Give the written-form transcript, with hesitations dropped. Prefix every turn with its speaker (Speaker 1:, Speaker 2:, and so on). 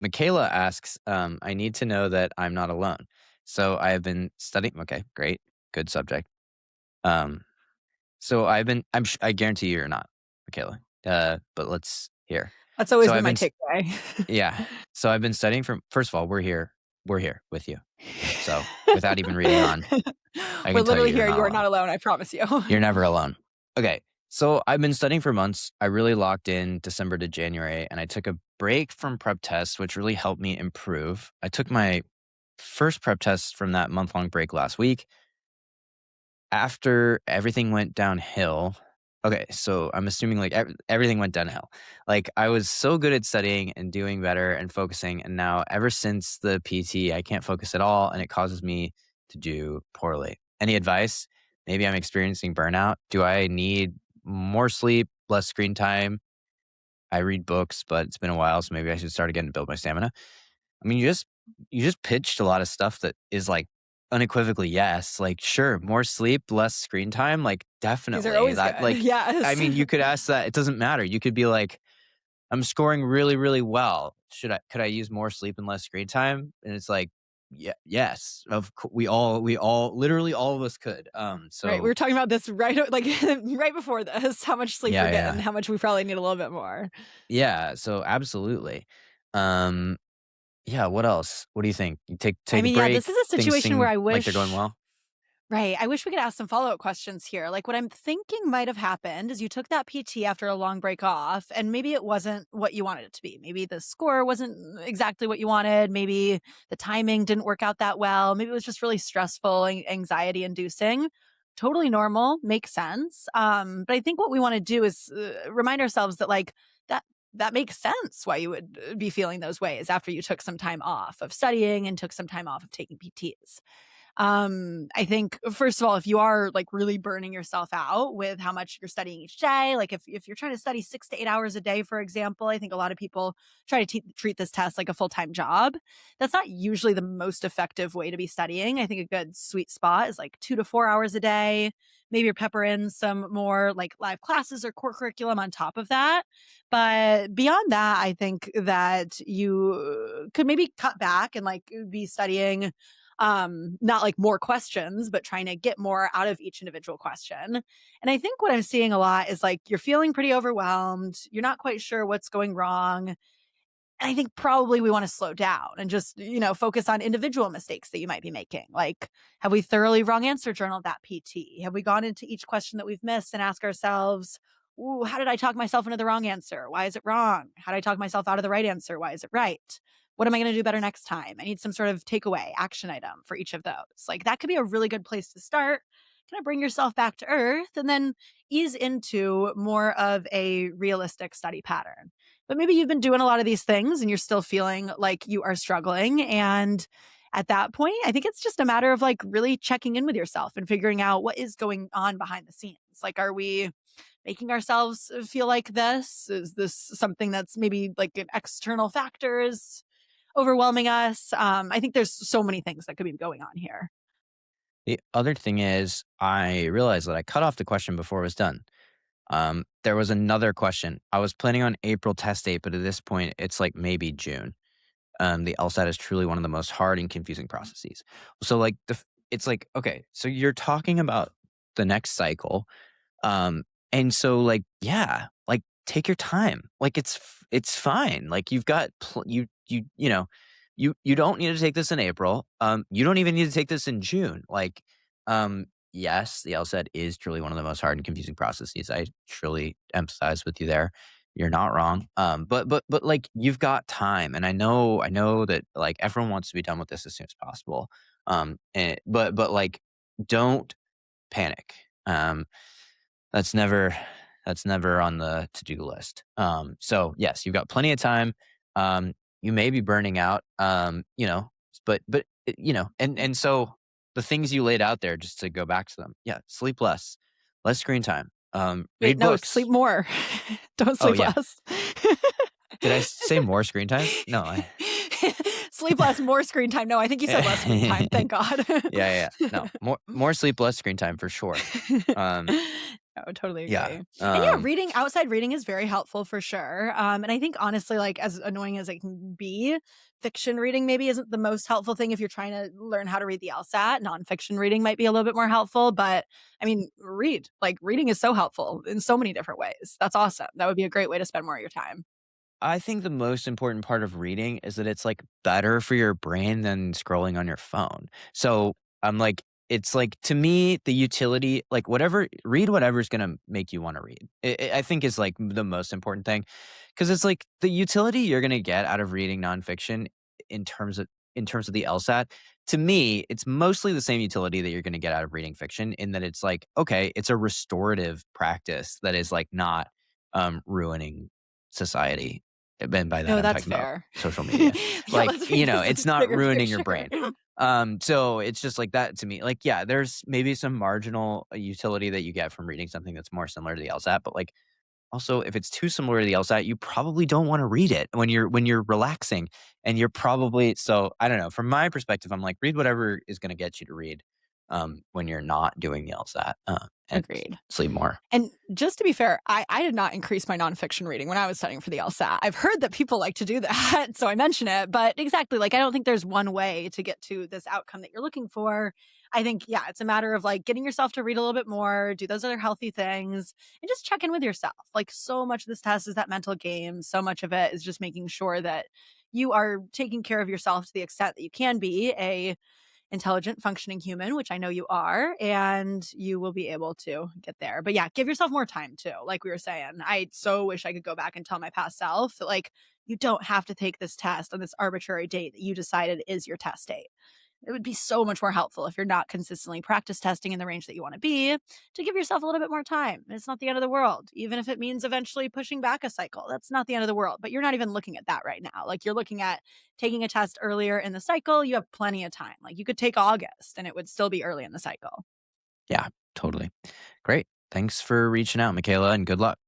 Speaker 1: Michaela asks, I need to know that I'm not alone. So I have been studying. Okay, great. Good subject. Um, so I guarantee you're not, Michaela. But let's hear.
Speaker 2: That's
Speaker 1: So
Speaker 2: always been
Speaker 1: I've
Speaker 2: my
Speaker 1: been,
Speaker 2: takeaway.
Speaker 1: yeah. So I've been studying from, first of all, we're here with you. So without even reading on, I
Speaker 2: We're
Speaker 1: can tell you
Speaker 2: literally
Speaker 1: you're
Speaker 2: here.
Speaker 1: not
Speaker 2: You are
Speaker 1: alone.
Speaker 2: not alone, I promise you.
Speaker 1: You're never alone. Okay. So I've been studying for months. I really locked in December to January, and I took a break from prep tests, which really helped me improve. I took my first prep test from that month long break last week. After everything went downhill, okay, so I'm assuming like everything went downhill. Like I was so good at studying and doing better and focusing, and now ever since the PT, I can't focus at all, and it causes me to do poorly. Any advice? Maybe I'm experiencing burnout. Do I need more sleep, less screen time? I read books, but it's been a while, so maybe I should start again to build my stamina. I mean, you just pitched a lot of stuff that is like unequivocally yes. Like, sure, more sleep, less screen time. Like,
Speaker 2: These are
Speaker 1: definitely
Speaker 2: always
Speaker 1: that.
Speaker 2: good.
Speaker 1: Like, I
Speaker 2: Yes.
Speaker 1: mean, you could ask that. It doesn't matter. You could be like, I'm scoring really, really well. Could I use more sleep and less screen time? And it's like, yeah, yes. We all, literally all of us could.
Speaker 2: Right. We
Speaker 1: So
Speaker 2: were talking about this like right before this, how much sleep
Speaker 1: yeah,
Speaker 2: we're
Speaker 1: yeah,
Speaker 2: getting,
Speaker 1: yeah.
Speaker 2: how much we probably need a little bit more.
Speaker 1: Yeah, so absolutely. Um, yeah, what else? What do you think? You
Speaker 2: I
Speaker 1: take a
Speaker 2: mean, yeah,
Speaker 1: break,
Speaker 2: this is a
Speaker 1: things
Speaker 2: situation where
Speaker 1: seem
Speaker 2: I
Speaker 1: like they're going
Speaker 2: wish
Speaker 1: well?
Speaker 2: right. I wish we could ask some follow-up questions here. Like what I'm thinking might have happened is you took that PT after a long break off and maybe it wasn't what you wanted it to be. Maybe the score wasn't exactly what you wanted. Maybe the timing didn't work out that well. Maybe it was just really stressful and anxiety inducing. Totally normal, makes sense. But I think what we want to do is remind ourselves that like that makes sense why you would be feeling those ways after you took some time off of studying and took some time off of taking PTs. I think first of all, if you are like really burning yourself out with how much you're studying each day, like if you're trying to study 6 to 8 hours a day, for example, I think a lot of people try to treat this test like a full-time job. That's not usually the most effective way to be studying. I think a good sweet spot is like 2 to 4 hours a day. Maybe you pepper in some more like live classes or core curriculum on top of that. But beyond that, I think that you could maybe cut back and like be studying not like more questions, but trying to get more out of each individual question. And I think what I'm seeing a lot is like you're feeling pretty overwhelmed, you're not quite sure what's going wrong. And I think probably we want to slow down and just, focus on individual mistakes that you might be making. Like, have we thoroughly wrong answer journaled that PT? Have we gone into each question that we've missed and ask ourselves, ooh, how did I talk myself into the wrong answer? Why is it wrong? How did I talk myself out of the right answer? Why is it right? What am I going to do better next time? I need some sort of takeaway action item for each of those. Like, that could be a really good place to start. Kind of bring yourself back to earth and then ease into more of a realistic study pattern. But maybe you've been doing a lot of these things and you're still feeling like you are struggling. And at that point, I think it's just a matter of like really checking in with yourself and figuring out what is going on behind the scenes. Like, are we making ourselves feel like this? Is this something that's maybe like an external factor is overwhelming us? I think there's so many things that could be going on here.
Speaker 1: The other thing is I realized that I cut off the question before it was done. There was another question. I was planning on April test date, but at this point, it's like maybe June. The LSAT is truly one of the most hard and confusing processes. So, like, it's like, okay, so you're talking about the next cycle. And so, like, yeah, like, take your time. Like, it's fine. Like, you've got, you don't need to take this in April. You don't even need to take this in June. Like, yes, the LSAT is truly one of the most hard and confusing processes. I truly empathize with you there. You're not wrong. But like you've got time, and I know that like everyone wants to be done with this as soon as possible. But like don't panic. That's never that's never on the to-do list. So yes, you've got plenty of time. You may be burning out. And so the things you laid out there, just to go back to them, yeah, sleep less screen time.
Speaker 2: Wait,
Speaker 1: Read
Speaker 2: no, sleep
Speaker 1: books.
Speaker 2: more. Don't
Speaker 1: Oh
Speaker 2: sleep
Speaker 1: yeah,
Speaker 2: less.
Speaker 1: did I say more screen time? No, I.
Speaker 2: Sleep less, more screen time. No, I think you said less screen time.
Speaker 1: Yeah,
Speaker 2: Thank God.
Speaker 1: yeah, yeah. No, more sleep, less screen time for sure. Um,
Speaker 2: I would totally
Speaker 1: Yeah.
Speaker 2: agree. And yeah, reading outside reading is very helpful for sure. And I think honestly, like as annoying as it can be, fiction reading maybe isn't the most helpful thing if you're trying to learn how to read the LSAT. Nonfiction reading might be a little bit more helpful, but I mean, read. Like reading is so helpful in so many different ways. That's awesome. That would be a great way to spend more of your time.
Speaker 1: I think the most important part of reading is that it's, like, better for your brain than scrolling on your phone. So, I'm like it's like, to me, the utility like, whatever read whatever's gonna make you wanna read. I think is, like, the most important thing, because it's like the utility you're gonna get out of reading nonfiction in terms of the LSAT, to me, it's mostly the same utility that you're gonna get out of reading fiction in that it's like, okay, it's a restorative practice that is, like, not, ruining society. And by that,
Speaker 2: No,
Speaker 1: I'm
Speaker 2: that's
Speaker 1: talking about
Speaker 2: fair.
Speaker 1: social media.
Speaker 2: Yeah,
Speaker 1: Like,
Speaker 2: let's make this a
Speaker 1: it's not
Speaker 2: bigger
Speaker 1: ruining your
Speaker 2: picture.
Speaker 1: brain. So it's just like that to me. Like, yeah, there's maybe some marginal utility that you get from reading something that's more similar to the LSAT, but like also if it's too similar to the LSAT, you probably don't want to read it when you're relaxing. And you're probably so I don't know. From my perspective, I'm like, read whatever is gonna get you to read when you're not doing the LSAT and
Speaker 2: Agreed.
Speaker 1: sleep more.
Speaker 2: And just to be fair, I did not increase my nonfiction reading when I was studying for the LSAT. I've heard that people like to do that, so I mention it. But exactly, like I don't think there's one way to get to this outcome that you're looking for. I think, yeah, it's a matter of like getting yourself to read a little bit more, do those other healthy things, and just check in with yourself. Like so much of this test is that mental game. So much of it is just making sure that you are taking care of yourself to the extent that you can be a intelligent, functioning human, which I know you are, and you will be able to get there. But yeah, give yourself more time too. Like we were saying, I so wish I could go back and tell my past self that, like, you don't have to take this test on this arbitrary date that you decided is your test date. It would be so much more helpful if you're not consistently practice testing in the range that you want to be to give yourself a little bit more time. It's not the end of the world, even if it means eventually pushing back a cycle. That's not the end of the world, but you're not even looking at that right now. Like you're looking at taking a test earlier in the cycle. You have plenty of time. Like you could take August and it would still be early in the cycle.
Speaker 1: Yeah, totally. Great. Thanks for reaching out, Michaela, and good luck.